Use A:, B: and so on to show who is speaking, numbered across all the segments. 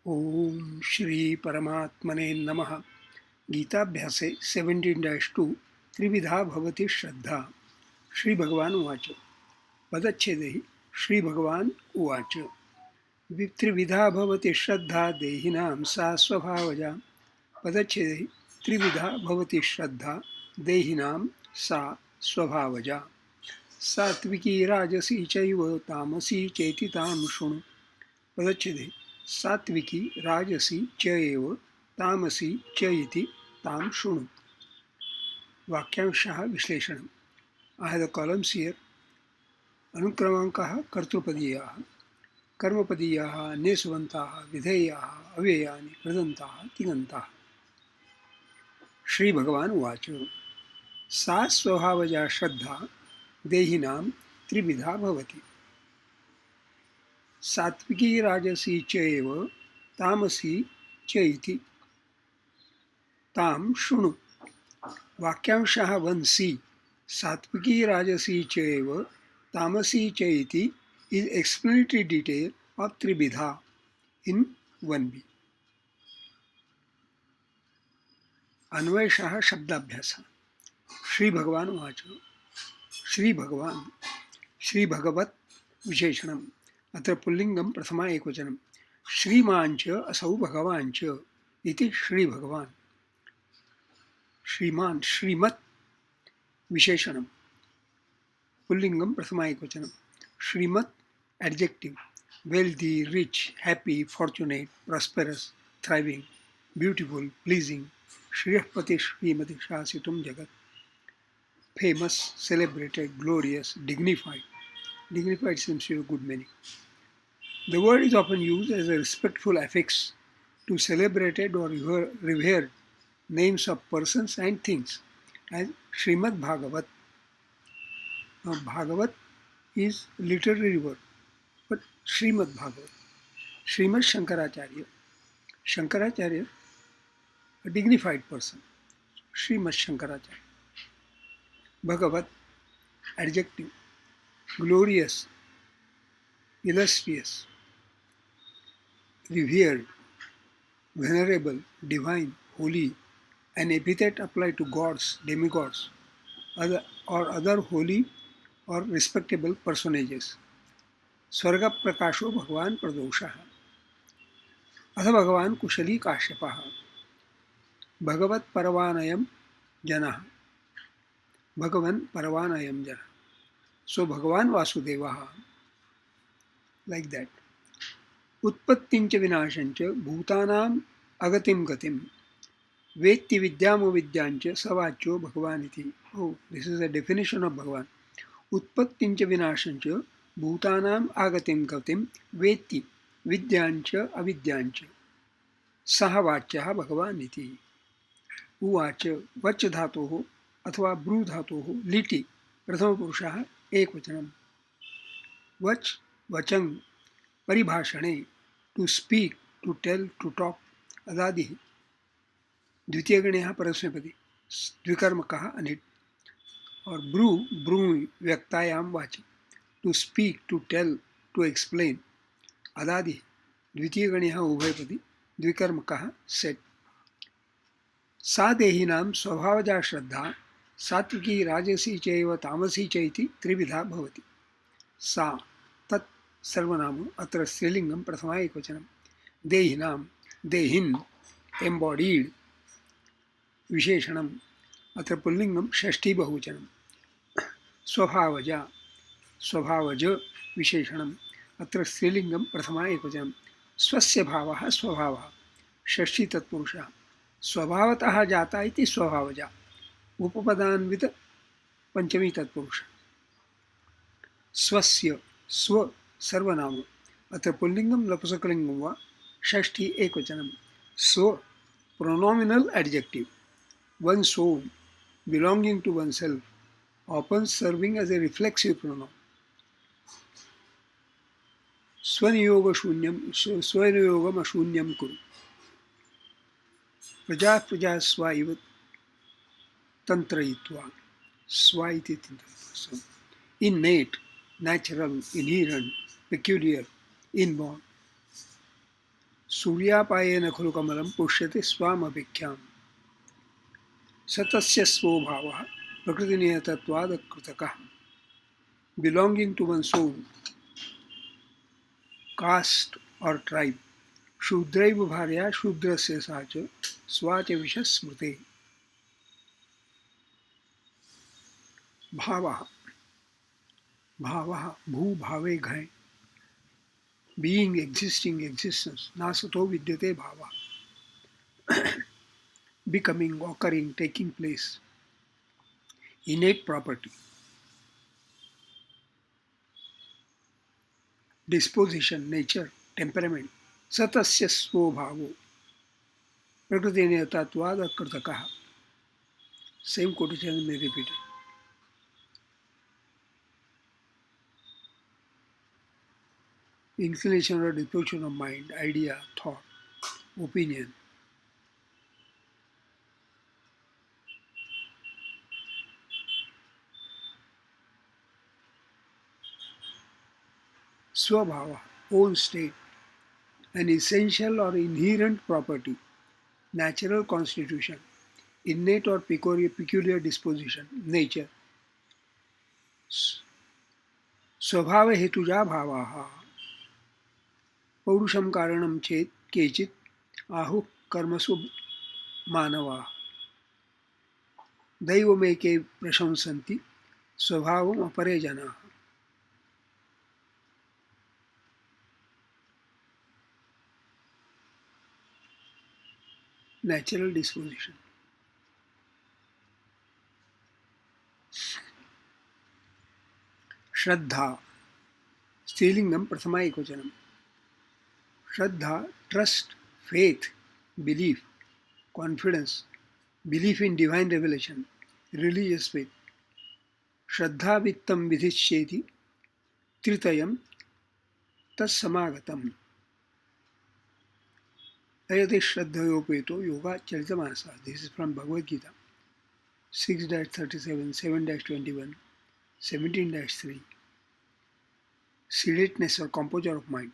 A: ओम श्री परमात्मने नमः। गीताभ्यासे 17-2 त्रिविधा भवति श्रद्धा। श्री भगवान उवाच। पदच्छेदे श्री भगवान उवाच। त्रिविधा भवति श्रद्धा देहिनां सा स्वभावजा। पदच्छेदे त्रिविधा भवति श्रद्धा देहिनां सा स्वभावजा। सात्विकी राजसी चैव तामसी चेति तां शृणु। पदच्छेदे सात्विकी राजसी च एव तामसी च इति तां शृणु. वाक्यांशः विश्लेषणम्. I have the columns here. अनुक्रमाङ्काः कर्तृपदीयाः, कर्मपदीयाः, अन्यसुबन्ताः, विधेयाः, अव्ययानि, कृदन्ताः, तिङन्ताः. श्रीभगवान् उवाच. सा स्वभावजा श्रद्धा देहिनां त्रिविधा भवति. सात्विकी राजसी च एव तामसी च इति तां शृणु. वाक्यांशः 1c. सात्विकी राजसी च एव तामसी च इति is explanatory detail of Trividha in 1b. अन्वयशः शब्दाभ्यासः. Shri Bhagavan उवाच. श्री भगवान, श्री भगवत विशेषणम्. अत्र पुल्लिङ्गं प्रथमा एकवचनं. श्रीमाञ्च असौ भगवाञ्च इति श्री भगवान. श्रीमान् श्रीमत् विशेषणं. पुल्लिङ्गं प्रथमा एकवचनं. श्रीमत् adjective. Wealthy, rich, happy, fortunate, prosperous, thriving, beautiful, pleasing. Shriyapati Srimati Shasitum Jagat. Famous, celebrated, glorious, dignified. Dignified seems to have a good meaning. The word is often used as a respectful affix to celebrated or revered names of persons and things, as Srimad Bhagavat. Now, Bhagavat is literary word, but Srimad Bhagavat. Srimad Shankaracharya. Shankaracharya, a dignified person. Srimad Shankaracharya. Bhagavat, adjective. Glorious, illustrious, revered, venerable, divine, holy, an epithet applied to gods, demigods, or other holy or respectable personages. स्वर्ग प्रकाशो भगवान प्रदोषः. अथ भगवान कुशली काश्यपः. भगवत परवानयम जनः. भगवन् परवानयम जनः. सो भगवान वासुदेवः. Like that. उत्पत्तिंच विनाशंच भूतानाम अगतिम गतिम वेत्ति विद्यामो विद्यांच सवाच्यो भगवान इति. Oh, this is a definition of भगवान. उत्पत्तिंच विनाशंच भूतानाम आगतिम गतिम वेत्ति विद्यांच अविद्यांच सह वाच्यः भगवान इति. उवाच वच धातोः अथवा ब्रू धातोः लिटि प्रथमपुरुषः एकवचनम्. वच वचं परिभाषणे to speak, to tell, to talk अदादिः. द्वितीयगणः परस्मैपदी द्विकर्मकः अनिट्. और ब्रू ब्रू व्यक्तायां वाचि. To speak, to tell, to explain अदादिः. द्वितीयगणः उभयपदी द्विकर्मकः सेट्. सा देहिनां स्वभावजा श्रद्धा सात्विकी राजसी चैव तामसी च इति त्रिविधा भवति. सा तत् सर्वनाम. अत्र स्त्रीलिङ्गं प्रथमा एकवचनं. देहिनां देहिन् एम्बॉडीड विशेषणम्. अत्र पुल्लिङ्गं षष्ठी बहुवचनं. स्वभावजा स्वभावज विशेषणम्. अत्र स्त्रीलिङ्गं प्रथमा एकवचनं. स्वस्य भावः स्वभावः षष्ठी तत्पुरुषः. स्वभावतः जाता इति स्वभावजा. उपपदान्वित पंचमी तत्पुरुष. स्वस्य स्व सर्वनाम. अत्र पुल्लिङ्गं नपुंसकलिङ्गं वा षष्ठी एकवचनं. स्व pronominal adjective. One's own, belonging to oneself, often serving as a reflexive pronoun. स्वनियोगम अशून्यम कुरु. प्रजा प्रजा स्वा इव तंत्रयित्वा. स्वा इति तंत्र. innate, natural, inherent, peculiar, inborn. सूर्यापायेन खलु कमलं पुष्यते स्वामभिख्याम् सतस्य स्वभावः प्रकृतिनियतत्वादकृतकः belonging to one's own caste or tribe. शूद्रैव भार्या शूद्रस्य सा च स्वाच विषस्मृते भावः भावः भू भावे घय being existing existence नासतो विद्यते भावः becoming occurring taking place innate property disposition nature temperament सतस्य स्वभावो प्रकृतिनियतत्वाद कृतकः same quotation may repeat it. Inclination or disposition of mind, idea, thought, opinion. Swabhava, own state, an essential or inherent property, natural constitution, innate or peculiar disposition, nature. स्वभाव हेतुजा भावाः पौरुषं कारणं चेत् केचित् आहुः कर्मसु मानवाः दैवमेके प्रशंसन्ति स्वभावम् अपरे जनाः natural disposition. श्रद्धा स्त्रीलिंगम प्रथमा एकवचनम श्रद्धा trust faith belief confidence belief in divine revelation religious faith श्रद्धा वित्तम विधिष्येति त्रितयम तत्समागतम अयते श्रद्धयोपेतो योगा चरितमानसा. This is from Bhagavad Gita 6-37 7-21 17-3 sedateness or composure of mind.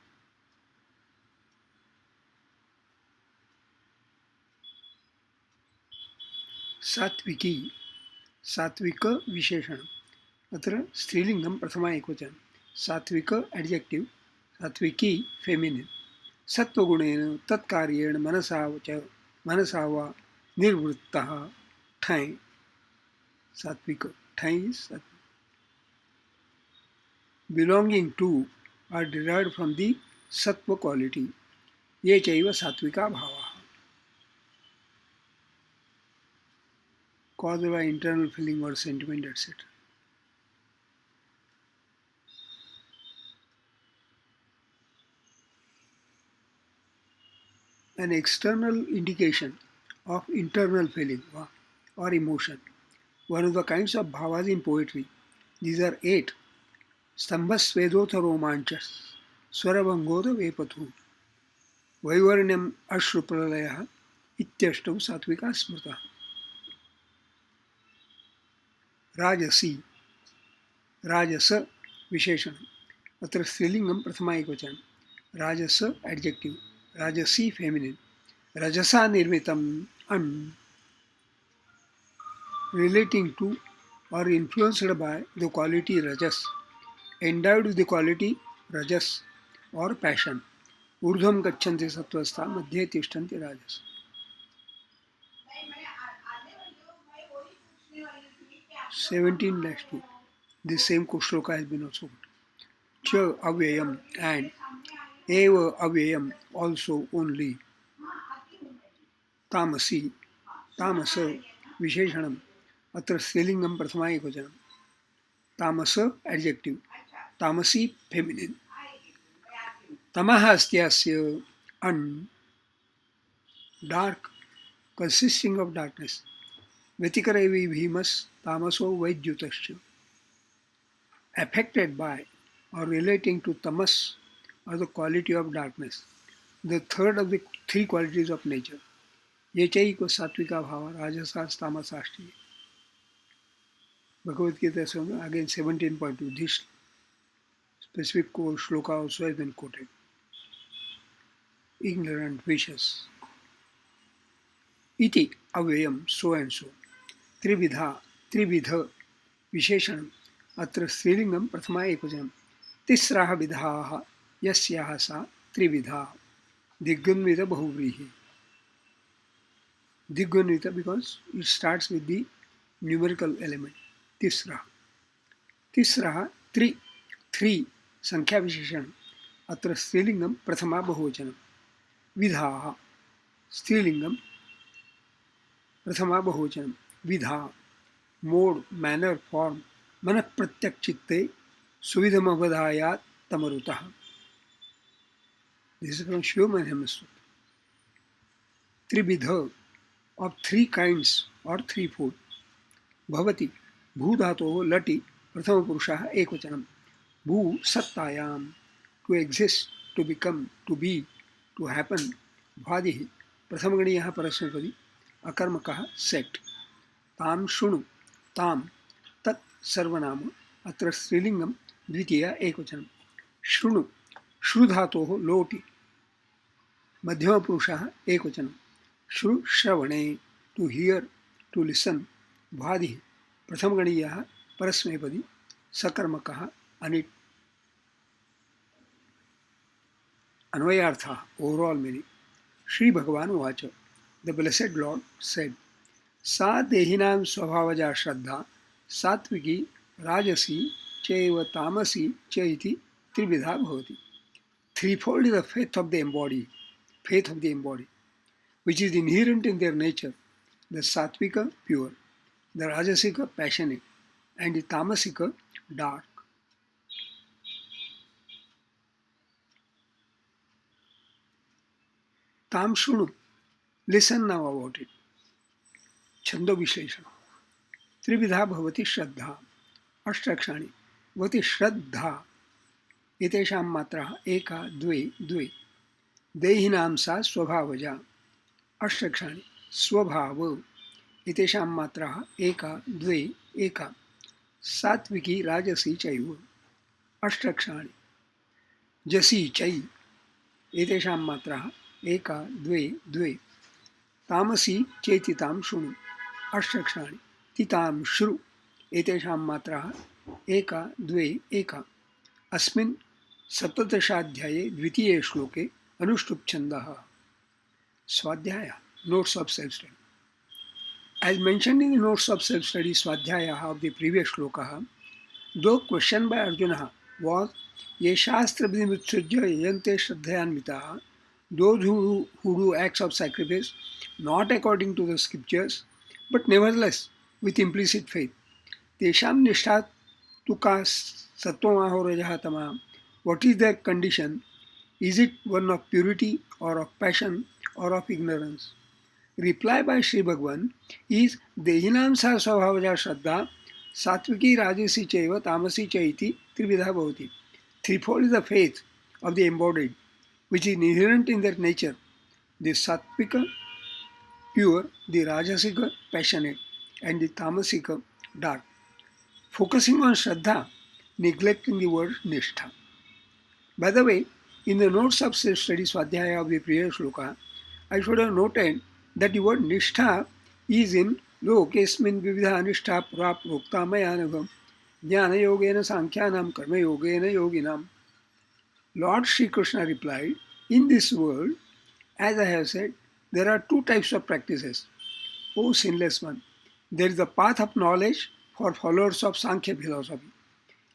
A: सात्विकी सात्विक विशेषण अत्र स्त्रीलिंगम प्रथमा एकवचन सात्विक एडजेक्टिव सात्विकी फेमिनिन सत्वगुणेन तत्कार्येण मनसा वा निर्वृत्तः ठै सात्विक ठै belonging to are derived from the sattva quality ये चैव सात्विका भावाः caused by internal feeling or sentiment etc. An external indication of internal feeling or emotion. One of the kinds of bhavas in poetry. These are 8. Stambhasvedotha romanchas Swarabhangoda vepathu Vaivarnyam ashrupralayah ityashtam satvika smrta. Rajasi Rajasa Visheshanam. Atra Strilingam Prathama Ekvachanam. Rajasa adjective. Rajasi feminine. Rajasa nirmitam relating to or influenced by the quality rajas, endowed with the quality rajas or passion. Urdhvam gachanti sattvastha madhye tishtanti rajas. (17-2). This same shloka has been also put. Cha avyayam and eva avyayam also only. Tamasi tamasa visheshanam. Atra स्त्रीलिंगम प्रथमा एकवचनम तामस adjective तामसी feminine तमः अस्त्यस्य dark consisting of darkness व्यतिकरैव भीमस तामसो वैद्युतश्च affected by or relating to tamas or the quality of darkness, the third of the three qualities of nature. ये चैव सात्विका भाव राजसास तामसाष्टि. Bhagavad Gita again 17.2. This specific shloka also has been quoted. ignorant wishes. Iti avyayam so and so. Trividha, trividha विशेषणम् अत्र स्त्रीलिंगं प्रथमा एकवचनं तिस्रः विधाः यस्याः सा त्रिविधा दिग्गन्वित बहुव्रीहि दिग्गन्वित because it starts with the numerical element तिस्रः तिस्रः त्रि थ्री संख्या विशेषणम् अत्र स्त्रीलिंगं प्रथमा बहुवचनं विधाः स्त्रीलिंगं प्रथमा बहुवचनं विधा मोड मैनर फॉर्म मन प्रत्यक चित्ते सुविधमवधायात् तमरुतः. This is from Shiva Tribidha of three kinds or threefold. Bhavati Bhudhato Lati Prathama Purushaha Ekvachanam. Bhu Sattayam to exist, to become, to be, to happen. Bhadihi Prathamagadiyaha Parasmapadi Akarmakaha set. Tam Shunu ताम तत् सर्वनाम अत्र स्त्रीलिंगम द्वितीय एकवचनम शृणु श्रु धातोः लोटि मध्यम पुरुषः एकवचनम श्रु श्रवणे टू हियर टू लिसन भादि प्रथमगणीयः परस्मैपदी सकर्मकः अनिट अन्वयार्थः ओवरऑल मीनिंग श्री भगवान उवाच द ब्लेसेड लॉर्ड सेड सा देहिनां स्वभावजा श्रद्धा सात्विकी राजसी चैव तामसी च इति त्रिविधा भवति. Threefold is the faith of the embodied, which is inherent in their nature, the sattvika pure, the rajasika passionate, and the tamasika dark. Tam shunu, listen now about it. छंदो विश्लेषण त्रिविधा भवति श्रद्धा अष्टाक्षराणि भवति श्रद्धा एतेषां मात्राः एका द्वे द्वे देहिनां सा स्वभावजा अष्टाक्षराणि स्वभाव एतेषां मात्राः एका द्वे एका सात्विकी राजसी चैव अष्टाक्षराणि जसी चै एतेषां मात्राः एका द्वे द्वे तामसी चेतितां शृणु अष्टाक्षराणि तितां श्रु एतेषां मात्राः एका द्वे एका अस्मिन् सप्तदशाध्याये द्वितीये श्लोके अनुष्टुप् छन्दः स्वाध्यायः notes of self study. As mentioned in the notes of self study स्वाध्यायः of the previous श्लोकः, though question by Arjuna was ये शास्त्र विधिमुत्सृज्य यजन्ते श्रद्धयान्विताः, those who do acts of sacrifice not according to the scriptures but nevertheless with implicit faith. Tesham nishtha tu ka sattva rajah tama. What is their condition? Is it one of purity or of passion or of ignorance? Reply by Sri Bhagavan is Dehinam sa swabhavaja shraddha satviki rajasi chaiva tamasi chaiti trividha bhavati. Threefold is the faith of the embodied, which is inherent in their nature, the sattvika pure, the rajasika passionate, and the tamasika dark. Focusing on Shraddha, neglecting the word Nishtha. By the way, in the notes of self-study Swadhyaya of the previous shloka, I should have noted that the word Nishtha is in Lokesmin Vividha Nishtha Pura Prokta Mayanagam Jnana Yogena Sankhyanam Karma Yogena Yoginam. Lord Sri Krishna replied, in this world, as I have said, there are two types of practices. O sinless one, there is the path of knowledge for followers of Sankhya philosophy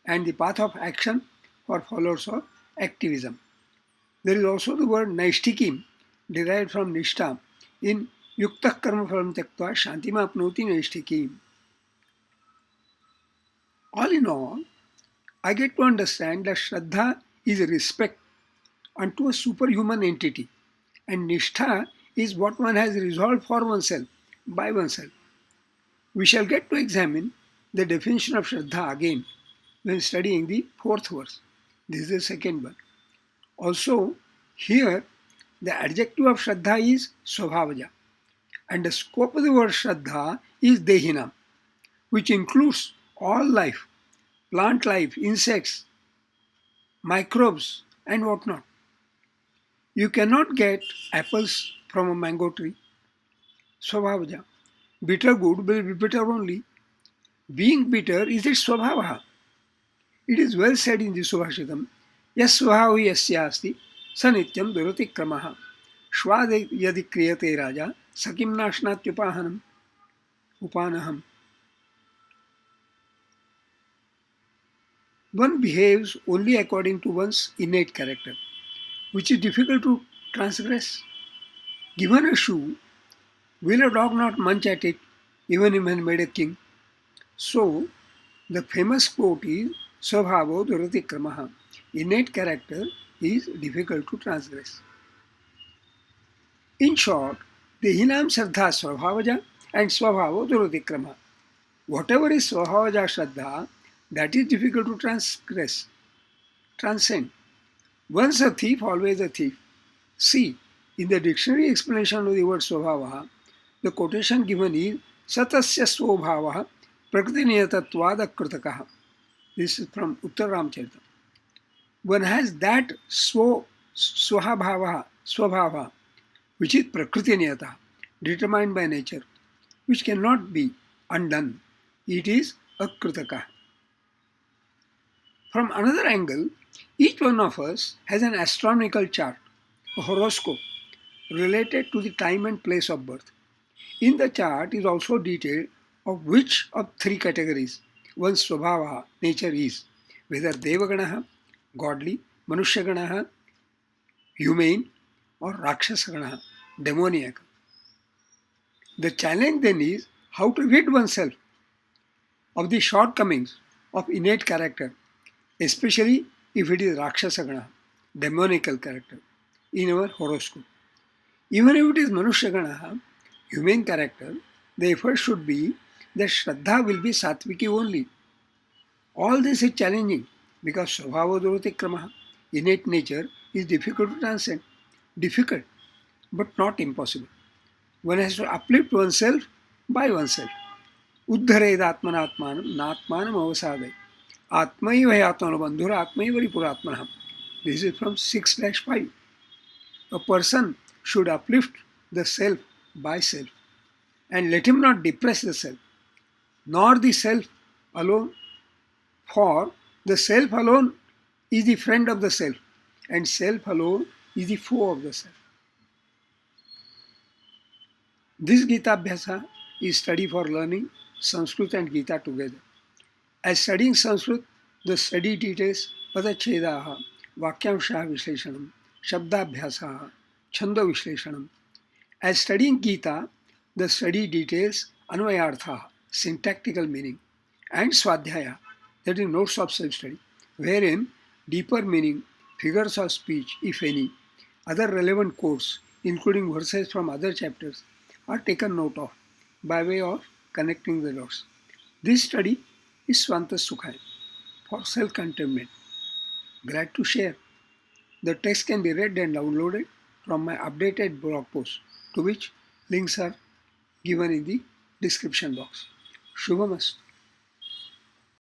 A: and the path of action for followers of activism. There is also the word Naishtikim derived from Nishtha in Yukta Karma Phalam Tyaktva Shantima Apnoti Naishtikim. All in all, I get to understand that Shraddha is respect unto a superhuman entity and Nishtha is what one has resolved for oneself, by oneself. We shall get to examine the definition of Shraddha again when studying the fourth verse. This is the second one. Also, here the adjective of Shraddha is Swabhavaja and the scope of the word Shraddha is Dehinam, which includes all life, plant life, insects, microbes and whatnot. You cannot get apples from a mango tree. Swabhavaja. Bitter good will be bitter only. Being bitter is its swabhava. It is well said in the Subhashitam, Yas swabhavi yasya asti, sa nityam durati kramaha. Shvade yadi kriyate raja, sakim nashnatyupahanam. Upanaham. One behaves only according to one's innate character, which is difficult to transgress. Given a shoe, will a dog not munch at it, even when made a king? So, the famous quote is Swabhavo Durati Kramaha. Innate character is difficult to transgress. In short, the Hinam Shraddha Swabhavaja and Swabhavo Durati Kramaha. Whatever is Swabhavaja Shraddha, that is difficult to transcend. Once a thief, always a thief. See, in the dictionary explanation of the word Swabhava, the quotation given is Satasya Swabhava Prakriti Niyatatvad Akrutakaha. This is from Uttar Ramcharita. One has that Swabhava, which is Prakriti Niyata, determined by nature, which cannot be undone. It is Akrutaka. From another angle, each one of us has an astronomical chart, a horoscope, related to the time and place of birth. In the chart is also detailed of which of three categories one's Swabhava, nature is, whether Devaganaha, godly, Manushya humane, or Rakshasaganaha, demoniac. The challenge then is how to rid oneself of the shortcomings of innate character, especially if it is Rakshasagana, demonical character, in our horoscope. Even if it is Manushya humane character, the effort should be that Shraddha will be Satviki only. All this is challenging because Swabhava Durati Kramaha, innate nature, is difficult to transcend. Difficult, but not impossible. One has to uplift oneself by oneself. Uddhared atmanatmanam natmanam avasadai. Atmaiva yatmano bandhura atmaiva ripuratmanam. This is from 6-5. A person should uplift the self by self and let him not depress the self, nor the self alone, for the self alone is the friend of the self and self alone is the foe of the self. This Gita Abhyasa is study for learning Sanskrit and Gita together. As studying Sanskrit, the study details Padachedaha, Vakyamshaha Vishleshanam, Shabdabhyasaha, Chanda Vishleshanam. As studying Gita, the study details Anvayartha, syntactical meaning, and Swadhyaya, that is notes of self-study, wherein deeper meaning, figures of speech, if any, other relevant quotes, including verses from other chapters, are taken note of by way of connecting the dots. This study is Swanta Sukhaya for self-contentment. Glad to share. The text can be read and downloaded from my updated blog post, to which links are given in the description box. Shubhamastu.